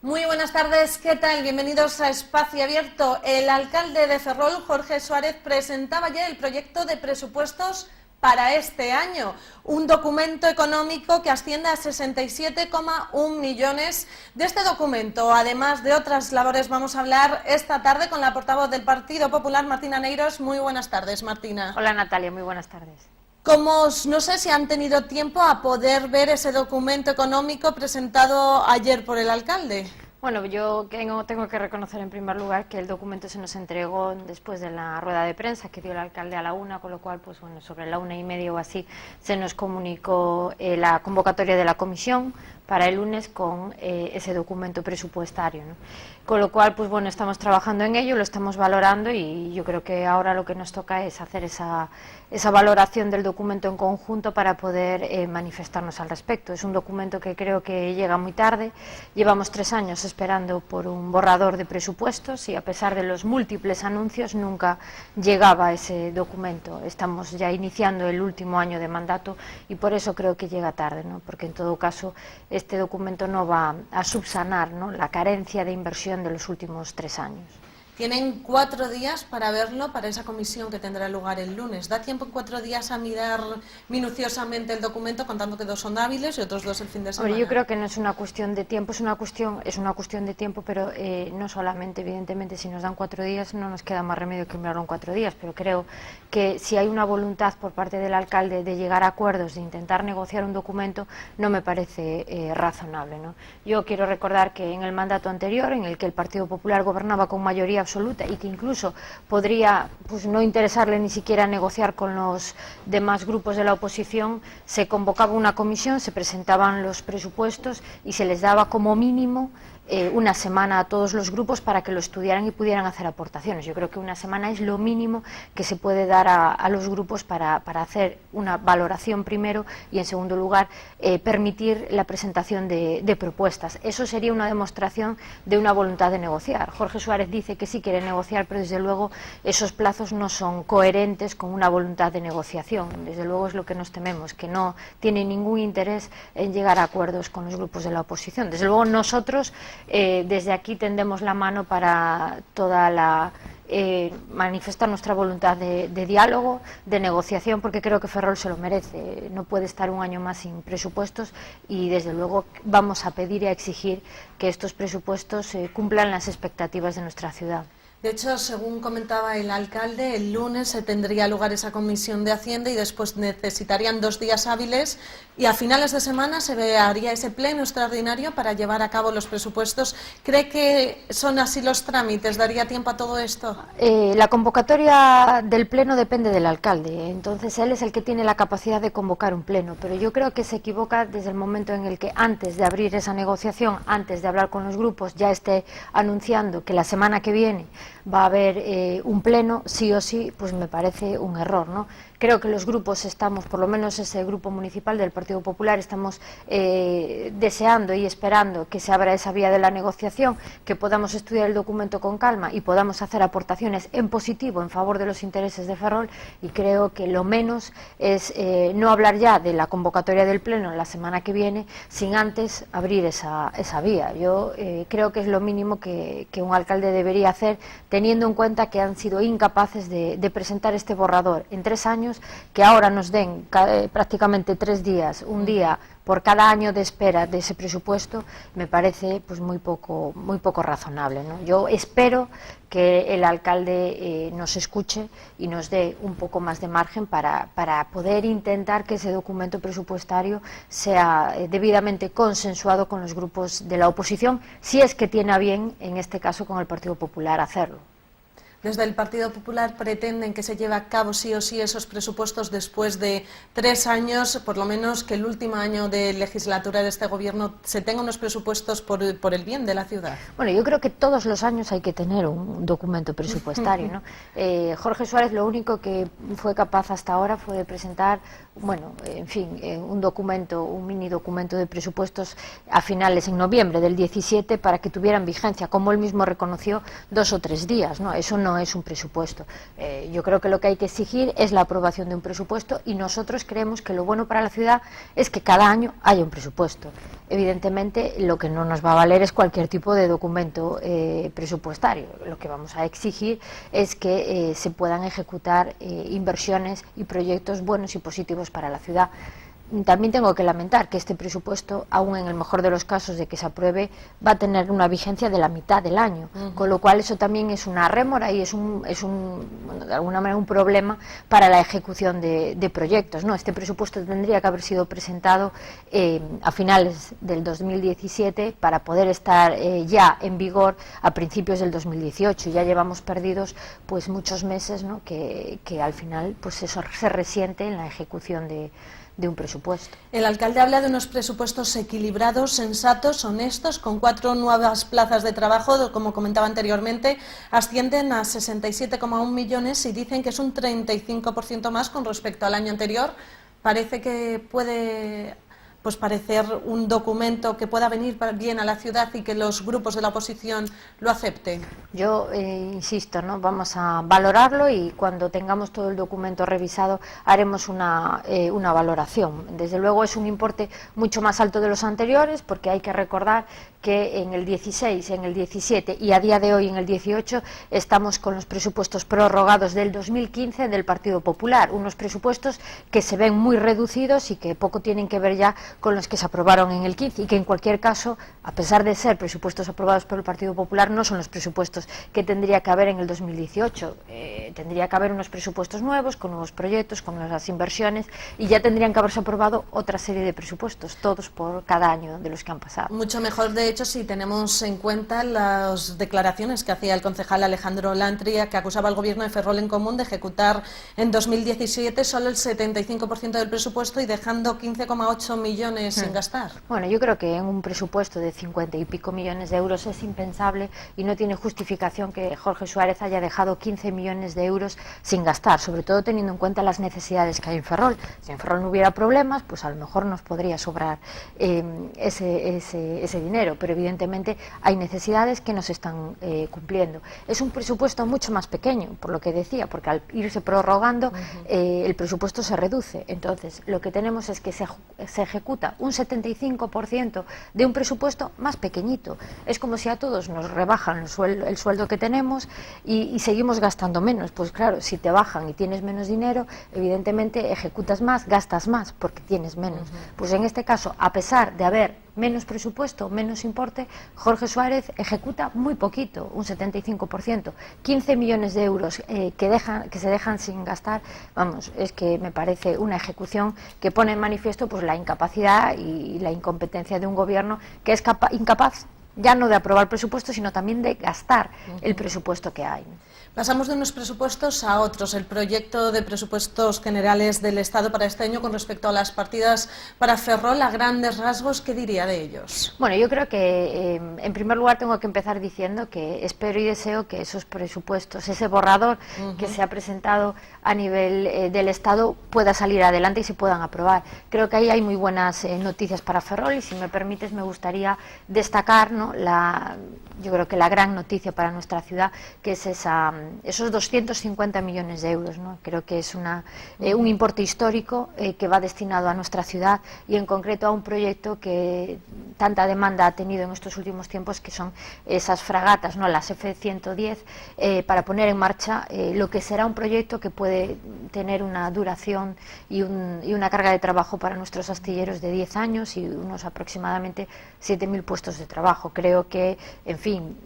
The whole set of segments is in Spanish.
Muy buenas tardes, ¿qué tal? Bienvenidos a Espacio Abierto. El alcalde de Ferrol, Jorge Suárez, presentaba ya el proyecto de presupuestos para este año, un documento económico que asciende a 67,1 millones. De este documento, además de otras labores, vamos a hablar esta tarde con la portavoz del Partido Popular, Martina Neiros. Muy buenas tardes, Martina. Hola, Natalia, muy buenas tardes. No sé si han tenido tiempo a poder ver ese documento económico presentado ayer por el alcalde. Bueno, yo tengo que reconocer en primer lugar que el documento se nos entregó después de la rueda de prensa que dio el alcalde a la 1, con lo cual, pues bueno, sobre la 1:30 o así se nos comunicó la convocatoria de la comisión para el lunes con ese documento presupuestario, ¿no? Con lo cual, pues bueno, estamos trabajando en ello, lo estamos valorando y yo creo que ahora lo que nos toca es hacer esa valoración del documento en conjunto para poder manifestarnos al respecto. Es un documento que creo que llega muy tarde, llevamos 3 años esperando por un borrador de presupuestos y a pesar de los múltiples anuncios nunca llegaba ese documento. Estamos ya iniciando el último año de mandato y por eso creo que llega tarde, ¿no? Porque en todo caso este documento no va a subsanar, ¿no?, la carencia de inversión de los últimos 3 años. Tienen 4 días para verlo, para esa comisión que tendrá lugar el lunes. ¿Da tiempo en 4 días a mirar minuciosamente el documento, contando que 2 son hábiles y otros 2 el fin de semana? Hombre, yo creo que no es una cuestión de tiempo, es una cuestión de tiempo, pero no solamente, evidentemente, si nos dan 4 días no nos queda más remedio que mirarlo en 4 días, pero creo que si hay una voluntad por parte del alcalde de llegar a acuerdos, de intentar negociar un documento, no me parece razonable, ¿no? Yo quiero recordar que en el mandato anterior, en el que el Partido Popular gobernaba con mayoría absoluta y que incluso podría, pues, no interesarle ni siquiera negociar con los demás grupos de la oposición, se convocaba una comisión, se presentaban los presupuestos y se les daba como mínimo una semana a todos los grupos para que lo estudiaran y pudieran hacer aportaciones. Yo creo que una semana es lo mínimo que se puede dar a los grupos para hacer una valoración primero y, en segundo lugar, permitir la presentación de propuestas. Eso sería una demostración de una voluntad de negociar. Jorge Suárez dice que sí quiere negociar, pero desde luego esos plazos no son coherentes con una voluntad de negociación. Desde luego es lo que nos tememos, que no tiene ningún interés en llegar a acuerdos con los grupos de la oposición. Desde luego nosotros desde aquí tendemos la mano para manifestar nuestra voluntad de diálogo, de negociación, porque creo que Ferrol se lo merece. No puede estar un año más sin presupuestos y desde luego vamos a pedir y a exigir que estos presupuestos cumplan las expectativas de nuestra ciudad. De hecho, según comentaba el alcalde, el lunes se tendría lugar esa comisión de Hacienda y después necesitarían 2 días hábiles y a finales de semana se haría ese pleno extraordinario para llevar a cabo los presupuestos. ¿Cree que son así los trámites? ¿Daría tiempo a todo esto? La convocatoria del pleno depende del alcalde, entonces él es el que tiene la capacidad de convocar un pleno, pero yo creo que se equivoca desde el momento en el que antes de abrir esa negociación, antes de hablar con los grupos, ya esté anunciando que la semana que viene va a haber un pleno, sí o sí, pues me parece un error, ¿no? Creo que los grupos estamos, por lo menos ese grupo municipal del Partido Popular, estamos deseando y esperando que se abra esa vía de la negociación, que podamos estudiar el documento con calma y podamos hacer aportaciones en positivo en favor de los intereses de Ferrol, y creo que lo menos es no hablar ya de la convocatoria del pleno la semana que viene sin antes abrir esa vía. Yo creo que es lo mínimo que un alcalde debería hacer, teniendo en cuenta que han sido incapaces de presentar este borrador en 3 años, que ahora nos den prácticamente 3 días, un día por cada año de espera de ese presupuesto, me parece pues muy poco razonable, ¿no? Yo espero que el alcalde nos escuche y nos dé un poco más de margen para poder intentar que ese documento presupuestario sea debidamente consensuado con los grupos de la oposición, si es que tiene a bien, en este caso con el Partido Popular, hacerlo. Desde el Partido Popular pretenden que se lleve a cabo sí o sí esos presupuestos después de 3 años, por lo menos que el último año de legislatura de este gobierno se tenga unos presupuestos por el bien de la ciudad. Bueno, yo creo que todos los años hay que tener un documento presupuestario, ¿no? Jorge Suárez lo único que fue capaz hasta ahora fue de presentar, bueno, en fin, un mini documento de presupuestos a finales, en noviembre del 17, para que tuvieran vigencia, como él mismo reconoció, 2 o 3 días, ¿no? Eso no no es un presupuesto. Yo creo que lo que hay que exigir es la aprobación de un presupuesto, y nosotros creemos que lo bueno para la ciudad es que cada año haya un presupuesto. Evidentemente, lo que no nos va a valer es cualquier tipo de documento presupuestario. Lo que vamos a exigir es que se puedan ejecutar inversiones y proyectos buenos y positivos para la ciudad. También tengo que lamentar que este presupuesto, aún en el mejor de los casos de que se apruebe, va a tener una vigencia de la mitad del año, con lo cual eso también es una rémora y es bueno, de alguna manera un problema para la ejecución de proyectos, ¿no? Este presupuesto tendría que haber sido presentado a finales del 2017 para poder estar ya en vigor a principios del 2018. Ya llevamos perdidos pues muchos meses, ¿no? que al final pues eso se resiente en la ejecución de un presupuesto. El alcalde habla de unos presupuestos equilibrados, sensatos, honestos, con 4 nuevas plazas de trabajo, como comentaba anteriormente, ascienden a 67,1 millones y dicen que es un 35% más con respecto al año anterior. Parece que puede pues parecer un documento que pueda venir bien a la ciudad y que los grupos de la oposición lo acepten. Yo insisto, ¿no? Vamos a valorarlo y cuando tengamos todo el documento revisado haremos una valoración. Desde luego es un importe mucho más alto de los anteriores, porque hay que recordar que en el 16, en el 17 y a día de hoy en el 18 estamos con los presupuestos prorrogados del 2015 del Partido Popular, unos presupuestos que se ven muy reducidos y que poco tienen que ver ya con los que se aprobaron en el 15, y que en cualquier caso, a pesar de ser presupuestos aprobados por el Partido Popular, no son los presupuestos que tendría que haber en el 2018. Tendría que haber unos presupuestos nuevos, con nuevos proyectos, con nuevas inversiones, y ya tendrían que haberse aprobado otra serie de presupuestos, todos por cada año de los que han pasado. Mucho mejor, de hecho, si tenemos en cuenta las declaraciones que hacía el concejal Alejandro Lantria, que acusaba al gobierno de Ferrol en Común de ejecutar en 2017 solo el 75% del presupuesto y dejando 15,8 millones sin gastar. Bueno, yo creo que en un presupuesto de 50 y pico millones de euros es impensable y no tiene justificación que Jorge Suárez haya dejado 15 millones de euros sin gastar, sobre todo teniendo en cuenta las necesidades que hay en Ferrol. Si en Ferrol no hubiera problemas, pues a lo mejor nos podría sobrar ese dinero, pero evidentemente hay necesidades que no se están cumpliendo. Es un presupuesto mucho más pequeño, por lo que decía, porque al irse prorrogando el presupuesto se reduce. Entonces, lo que tenemos es que se ejecuta un 75% de un presupuesto más pequeñito. Es como si a todos nos rebajan el sueldo que tenemos y seguimos gastando menos. Pues claro, si te bajan y tienes menos dinero, evidentemente ejecutas más, gastas más, porque tienes menos. Pues en este caso, a pesar de haber menos presupuesto, menos importe, Jorge Suárez ejecuta muy poquito, un 75%, 15 millones de euros que se dejan sin gastar. Vamos, es que me parece una ejecución que pone en manifiesto pues la incapacidad y la incompetencia de un gobierno que es incapaz ya no de aprobar presupuestos, sino también de gastar el presupuesto que hay. Pasamos de unos presupuestos a otros. El proyecto de presupuestos generales del Estado para este año con respecto a las partidas para Ferrol, a grandes rasgos, ¿qué diría de ellos? Bueno, yo creo que en primer lugar tengo que empezar diciendo que espero y deseo que esos presupuestos, ese borrador que se ha presentado a nivel del Estado pueda salir adelante y se puedan aprobar. Creo que ahí hay muy buenas noticias para Ferrol y si me permites me gustaría destacar, ¿no?, yo creo que la gran noticia para nuestra ciudad, que es esos 250 millones de euros, ¿no? Creo que es un importe histórico que va destinado a nuestra ciudad y en concreto a un proyecto que tanta demanda ha tenido en estos últimos tiempos, que son esas fragatas, ¿no?, las F-110, para poner en marcha lo que será un proyecto que puede tener una duración y una carga de trabajo para nuestros astilleros de 10 años y unos aproximadamente 7.000 puestos de trabajo. Creo que, en fin,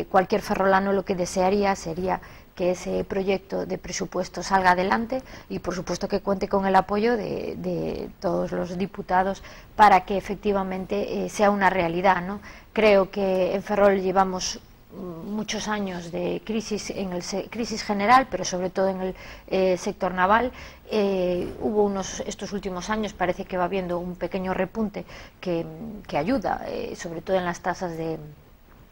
cualquier ferrolano lo que desearía sería que ese proyecto de presupuesto salga adelante y por supuesto que cuente con el apoyo de todos los diputados para que efectivamente sea una realidad, ¿no? Creo que en Ferrol llevamos muchos años de crisis, crisis general, pero sobre todo en el sector naval. Hubo estos últimos años, parece que va habiendo un pequeño repunte que ayuda, sobre todo en las tasas de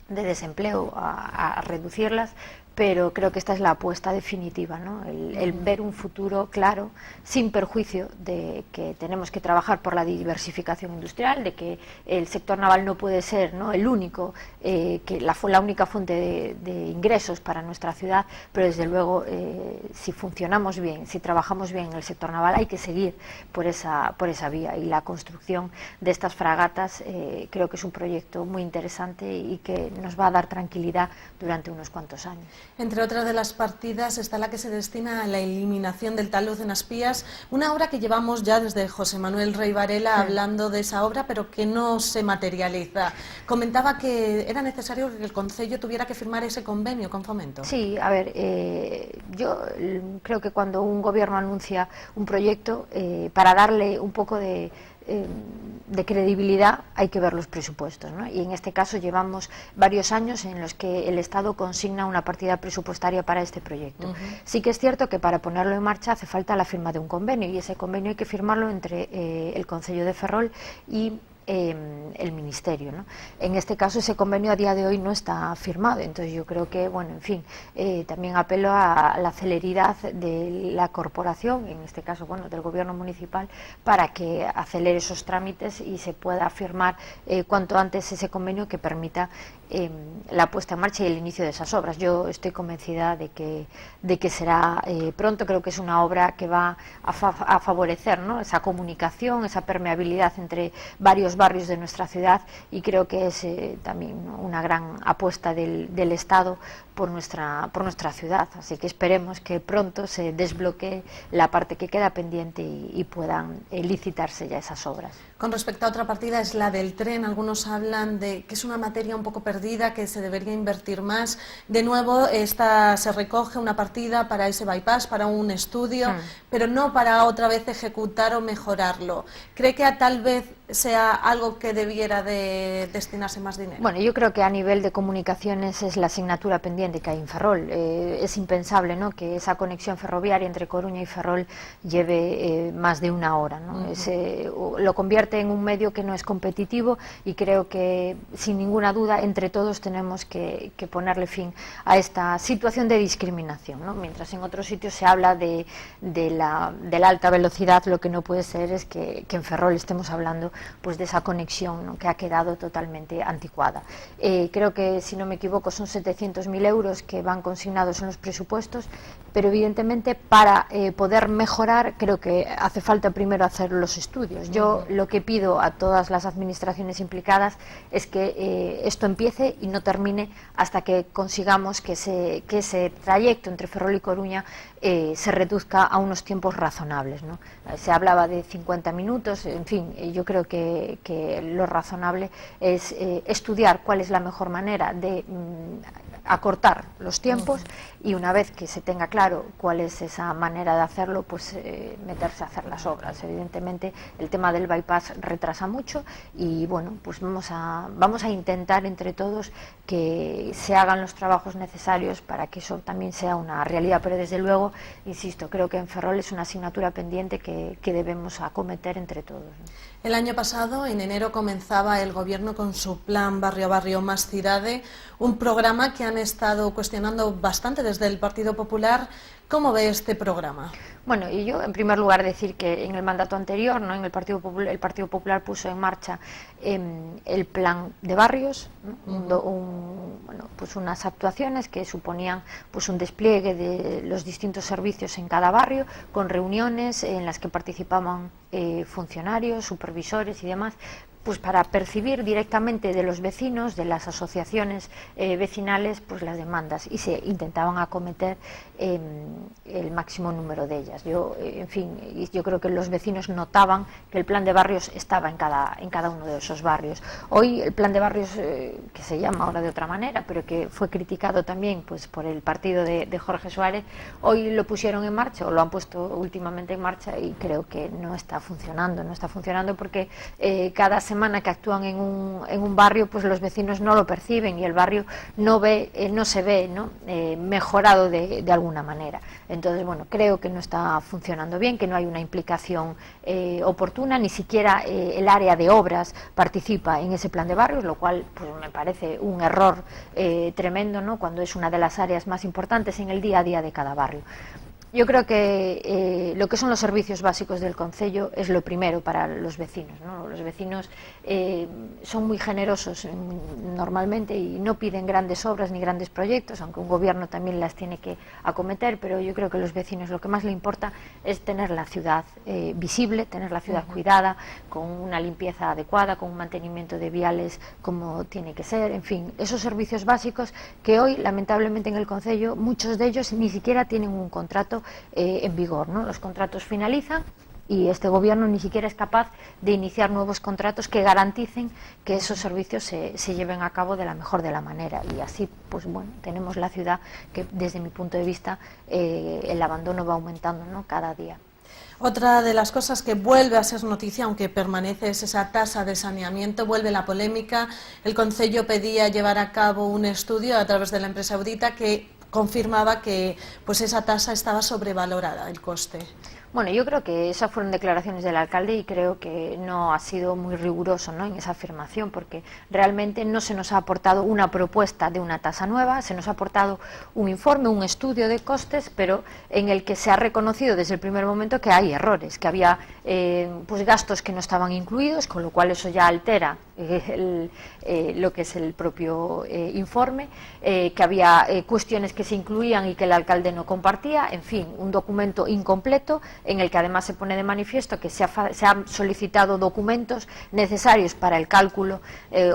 desempleo, a reducirlas, pero creo que esta es la apuesta definitiva, ¿no? El ver un futuro claro, sin perjuicio de que tenemos que trabajar por la diversificación industrial, de que el sector naval no puede ser, ¿no?, el único, que la única fuente de ingresos para nuestra ciudad, pero desde luego si funcionamos bien, si trabajamos bien en el sector naval, hay que seguir por esa vía, y la construcción de estas fragatas creo que es un proyecto muy interesante y que nos va a dar tranquilidad durante unos cuantos años. Entre otras de las partidas está la que se destina a la eliminación del talud en Aspías, una obra que llevamos ya desde José Manuel Rey Varela hablando de esa obra, pero que no se materializa. Comentaba que era necesario que el Concello tuviera que firmar ese convenio con Fomento. Sí, a ver, yo creo que cuando un gobierno anuncia un proyecto, para darle un poco de credibilidad hay que ver los presupuestos, ¿no? Y en este caso llevamos varios años en los que el Estado consigna una partida presupuestaria para este proyecto. Sí que es cierto que para ponerlo en marcha hace falta la firma de un convenio, y ese convenio hay que firmarlo entre el Concello de Ferrol y el Ministerio, ¿no? En este caso ese convenio a día de hoy no está firmado, entonces yo creo que, bueno, en fin, también apelo a la celeridad de la corporación, en este caso, bueno, del gobierno municipal, para que acelere esos trámites y se pueda firmar cuanto antes ese convenio que permita la puesta en marcha y el inicio de esas obras. Yo estoy convencida de que será pronto. Creo que es una obra que va a favorecer, ¿no?, esa comunicación, esa permeabilidad entre varios barrios de nuestra ciudad, y creo que es también una gran apuesta del Estado por nuestra ciudad, así que esperemos que pronto se desbloquee la parte que queda pendiente y puedan licitarse ya esas obras. Con respecto a otra partida, es la del tren. Algunos hablan de que es una materia un poco perdida, que se debería invertir más. De nuevo, se recoge una partida para ese bypass, para un estudio, pero no para otra vez ejecutar o mejorarlo. ¿Cree que tal vez sea algo que debiera de destinarse más dinero? Bueno, yo creo que a nivel de comunicaciones es la asignatura pendiente que hay en Ferrol. Es impensable, ¿no?, que esa conexión ferroviaria entre Coruña y Ferrol lleve más de una hora, ¿no? Lo convierte en un medio que no es competitivo, y creo que sin ninguna duda entre todos tenemos que ponerle fin a esta situación de discriminación, ¿no? Mientras en otros sitios se habla de la alta velocidad, lo que no puede ser es que en Ferrol estemos hablando pues de esa conexión, ¿no?, que ha quedado totalmente anticuada. Creo que, si no me equivoco, son 700.000 euros que van consignados en los presupuestos, pero evidentemente para poder mejorar creo que hace falta primero hacer los estudios. Yo lo que pido a todas las administraciones implicadas es que esto empiece y no termine hasta que consigamos que ese trayecto entre Ferrol y Coruña se reduzca a unos tiempos razonables, ¿no? Se hablaba de 50 minutos, en fin, yo creo que lo razonable es estudiar cuál es la mejor manera de acortar los tiempos, y una vez que se tenga claro cuál es esa manera de hacerlo, pues meterse a hacer las obras. Evidentemente el tema del bypass retrasa mucho, y bueno, pues vamos a intentar entre todos que se hagan los trabajos necesarios para que eso también sea una realidad, pero desde luego, insisto, creo que en Ferrol es una asignatura pendiente que debemos acometer entre todos, ¿no? El año pasado, en enero, comenzaba el Gobierno con su plan Barrio a Barrio Más Cidade, un programa que han estado cuestionando bastante desde el Partido Popular. ¿Cómo ve este programa? Bueno, y yo en primer lugar decir que en el mandato anterior, ¿no?, en el Partido Popular puso en marcha el plan de barrios, ¿no?, pues unas actuaciones que suponían pues un despliegue de los distintos servicios en cada barrio, con reuniones en las que participaban funcionarios, supervisores y demás, pues para percibir directamente de los vecinos, de las asociaciones vecinales, pues las demandas, y se intentaban acometer el máximo número de ellas. En fin, yo creo que los vecinos notaban que el plan de barrios estaba en cada uno de esos barrios. Hoy el plan de barrios, que se llama ahora de otra manera, pero que fue criticado también pues por el partido de Jorge Suárez, hoy lo pusieron en marcha, o lo han puesto últimamente en marcha, y creo que no está funcionando porque cada semana semana que actúan en un barrio, pues los vecinos no lo perciben y el barrio no se ve, ¿no? Mejorado de alguna manera. Entonces, bueno, creo que no está funcionando bien, que no hay una implicación oportuna, ni siquiera el área de obras participa en ese plan de barrios, lo cual pues me parece un error tremendo, ¿no? Cuando es una de las áreas más importantes en el día a día de cada barrio. Yo creo que lo que son los servicios básicos del concello es lo primero para los vecinos, ¿no? Los vecinos son muy generosos normalmente y no piden grandes obras ni grandes proyectos, aunque un gobierno también las tiene que acometer, pero yo creo que a los vecinos lo que más le importa es tener la ciudad visible, tener la ciudad cuidada, con una limpieza adecuada, con un mantenimiento de viales como tiene que ser, en fin, esos servicios básicos que hoy lamentablemente en el concello muchos de ellos ni siquiera tienen un contrato en vigor, ¿no? Los contratos finalizan y este gobierno ni siquiera es capaz de iniciar nuevos contratos que garanticen que esos servicios se lleven a cabo de la mejor de la manera, y así pues bueno, tenemos la ciudad que desde mi punto de vista el abandono va aumentando, ¿no? Cada día. Otra de las cosas que vuelve a ser noticia, aunque permanece, es esa tasa de saneamiento, vuelve la polémica. El concello pedía llevar a cabo un estudio a través de la empresa Audita que confirmaba que pues esa tasa estaba sobrevalorada, el coste. Bueno, yo creo que esas fueron declaraciones del alcalde y creo que no ha sido muy riguroso, ¿no?, en esa afirmación, porque realmente no se nos ha aportado una propuesta de una tasa nueva, se nos ha aportado un informe, un estudio de costes, pero en el que se ha reconocido desde el primer momento que hay errores, que había pues gastos que no estaban incluidos, con lo cual eso ya altera lo que es el propio informe, que había cuestiones que se incluían y que el alcalde no compartía, en fin, un documento incompleto en el que además se pone de manifiesto que se han solicitado documentos necesarios para el cálculo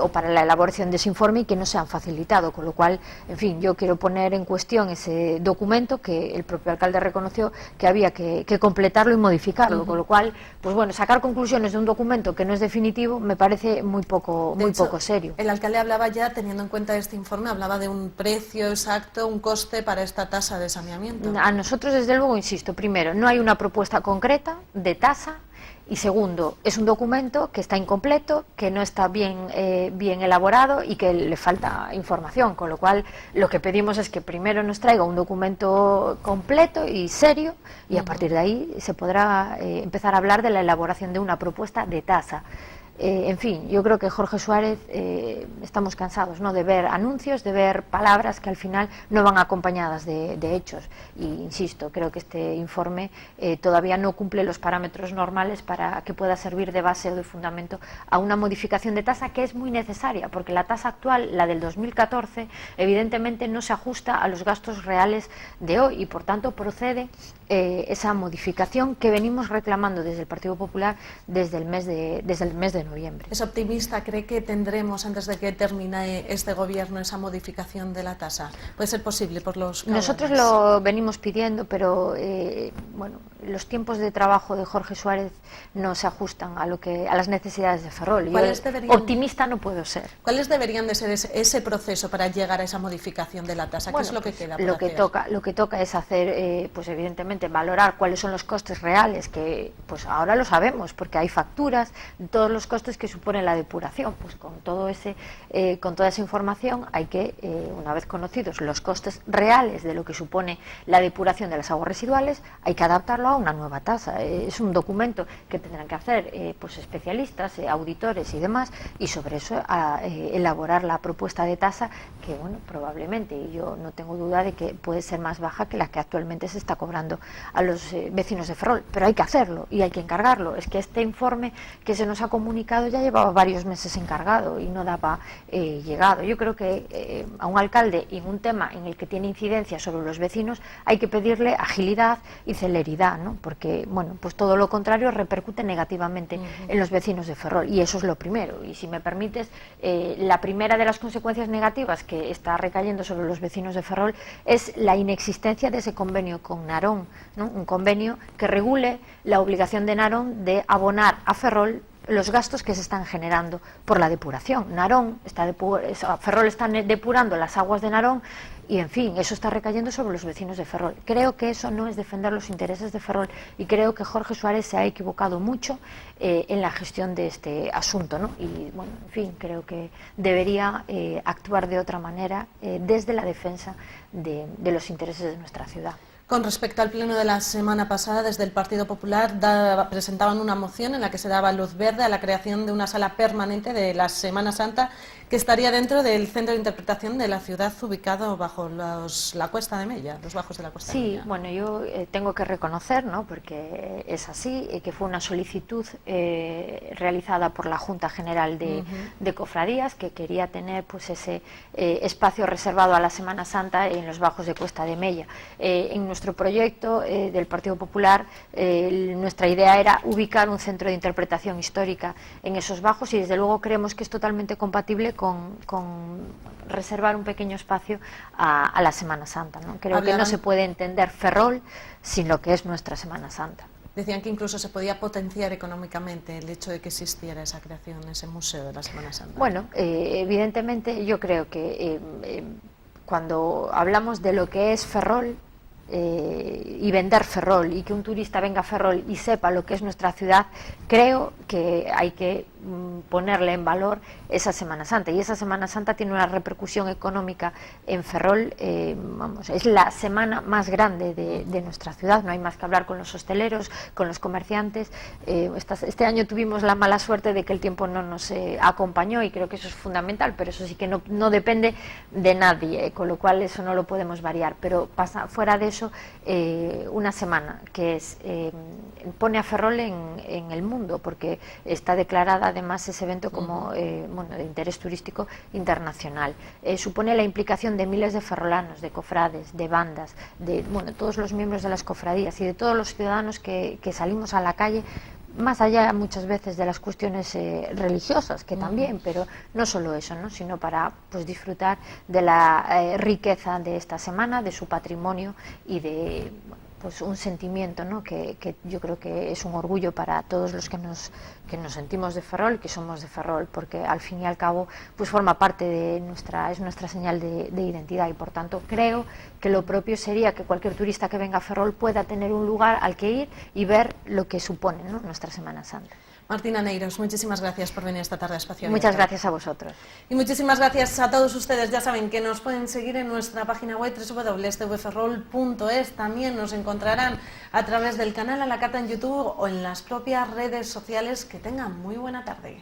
o para la elaboración de ese informe y que no se han facilitado, con lo cual, en fin, yo quiero poner en cuestión ese documento que el propio alcalde reconoció que había que completarlo y modificarlo, con lo cual, pues bueno, sacar conclusiones de un documento que no es definitivo me parece muy poco serio. El alcalde hablaba ya, teniendo en cuenta este informe, hablaba de un precio exacto, un coste para esta tasa de saneamiento. A nosotros, desde luego, insisto, primero, no hay una propuesta concreta de tasa, y segundo, es un documento que está incompleto, que no está bien elaborado y que le falta información, con lo cual lo que pedimos es que primero nos traiga un documento completo y serio y a partir de ahí se podrá empezar a hablar de la elaboración de una propuesta de tasa. En fin, yo creo que Jorge Suárez estamos cansados, ¿no?, de ver anuncios, de ver palabras que al final no van acompañadas de hechos. Y insisto, creo que este informe todavía no cumple los parámetros normales para que pueda servir de base o de fundamento a una modificación de tasa que es muy necesaria, porque la tasa actual, la del 2014, evidentemente no se ajusta a los gastos reales de hoy y por tanto procede esa modificación que venimos reclamando desde el Partido Popular desde el mes de noviembre. ¿Es optimista? ¿Cree que tendremos antes de que termine este gobierno esa modificación de la tasa? ¿Puede ser posible por los caudales? Nosotros lo venimos pidiendo, pero bueno, los tiempos de trabajo de Jorge Suárez no se ajustan a las necesidades de Ferrol. Optimista no puedo ser. ¿Cuáles deberían de ser ese proceso para llegar a esa modificación de la tasa? ¿Qué es lo que queda por hacer? Lo que toca es hacer, pues evidentemente, valorar cuáles son los costes reales, que pues ahora lo sabemos, porque hay facturas, todos los costes que supone la depuración. Pues con toda esa información hay que, una vez conocidos los costes reales de lo que supone la depuración de las aguas residuales, hay que adaptarlo a una nueva tasa. Es un documento que tendrán que hacer pues especialistas, auditores y demás, y sobre eso elaborar la propuesta de tasa que, bueno, probablemente, y yo no tengo duda de que puede ser más baja que la que actualmente se está cobrando a los vecinos de Ferrol, pero hay que hacerlo y hay que encargarlo. Es que este informe que se nos ha comunicado ya llevaba varios meses encargado y no daba llegado. Yo creo que a un alcalde en un tema en el que tiene incidencia sobre los vecinos hay que pedirle agilidad y celeridad, ¿no?, porque, bueno, pues todo lo contrario repercute negativamente en los vecinos de Ferrol, y eso es lo primero. Y si me permites, la primera de las consecuencias negativas que está recayendo sobre los vecinos de Ferrol es la inexistencia de ese convenio con Narón, ¿no?, un convenio que regule la obligación de Narón de abonar a Ferrol los gastos que se están generando por la depuración. Ferrol está depurando las aguas de Narón y, en fin, eso está recayendo sobre los vecinos de Ferrol. Creo que eso no es defender los intereses de Ferrol y creo que Jorge Suárez se ha equivocado mucho en la gestión de este asunto, ¿no? Y, bueno, en fin, creo que debería actuar de otra manera desde la defensa de los intereses de nuestra ciudad. Con respecto al pleno de la semana pasada, desde el Partido Popular presentaban una moción en la que se daba luz verde a la creación de una sala permanente de la Semana Santa que estaría dentro del centro de interpretación de la ciudad ubicado bajo la Cuesta de Mella, los bajos de la Cuesta de Mella. Sí, bueno, yo tengo que reconocer, ¿no?, porque es así, que fue una solicitud realizada por la Junta General de Cofradías, que quería tener pues ese espacio reservado a la Semana Santa en los bajos de Cuesta de Mella. En nuestro proyecto del Partido Popular, nuestra idea era ubicar un centro de interpretación histórica en esos bajos y desde luego creemos que es totalmente compatible con reservar un pequeño espacio a la Semana Santa, ¿no? Creo que no se puede entender Ferrol sin lo que es nuestra Semana Santa. Decían que incluso se podía potenciar económicamente el hecho de que existiera esa creación, ese museo de la Semana Santa. Bueno, evidentemente yo creo que cuando hablamos de lo que es Ferrol, y vender Ferrol y que un turista venga a Ferrol y sepa lo que es nuestra ciudad, creo que hay que ponerle en valor esa Semana Santa, y esa Semana Santa tiene una repercusión económica en Ferrol, es la semana más grande de nuestra ciudad, no hay más que hablar con los hosteleros, con los comerciantes. Este año tuvimos la mala suerte de que el tiempo no nos acompañó y creo que eso es fundamental, pero eso sí que no depende de nadie, con lo cual eso no lo podemos variar, pero fuera de eso, una semana que pone a Ferrol en el mundo, porque está declarada además ese evento como de interés turístico internacional. Supone la implicación de miles de ferrolanos, de cofrades, de bandas, de todos los miembros de las cofradías y de todos los ciudadanos que salimos a la calle, más allá muchas veces de las cuestiones religiosas, que también, pero no solo eso, ¿no?, sino para disfrutar de la riqueza de esta semana, de su patrimonio y de un sentimiento, ¿no?, que yo creo que es un orgullo para todos los que nos sentimos de Ferrol, que somos de Ferrol, porque al fin y al cabo forma parte de es nuestra señal de identidad, y por tanto creo que lo propio sería que cualquier turista que venga a Ferrol pueda tener un lugar al que ir y ver lo que supone, ¿no?, nuestra Semana Santa. Martina Neiros, muchísimas gracias por venir esta tarde a Espacio Abierto. Muchas gracias a vosotros. Y muchísimas gracias a todos ustedes. Ya saben que nos pueden seguir en nuestra página web www.tvferrol.es. También nos encontrarán a través del canal A la Carta en YouTube o en las propias redes sociales. Que tengan muy buena tarde.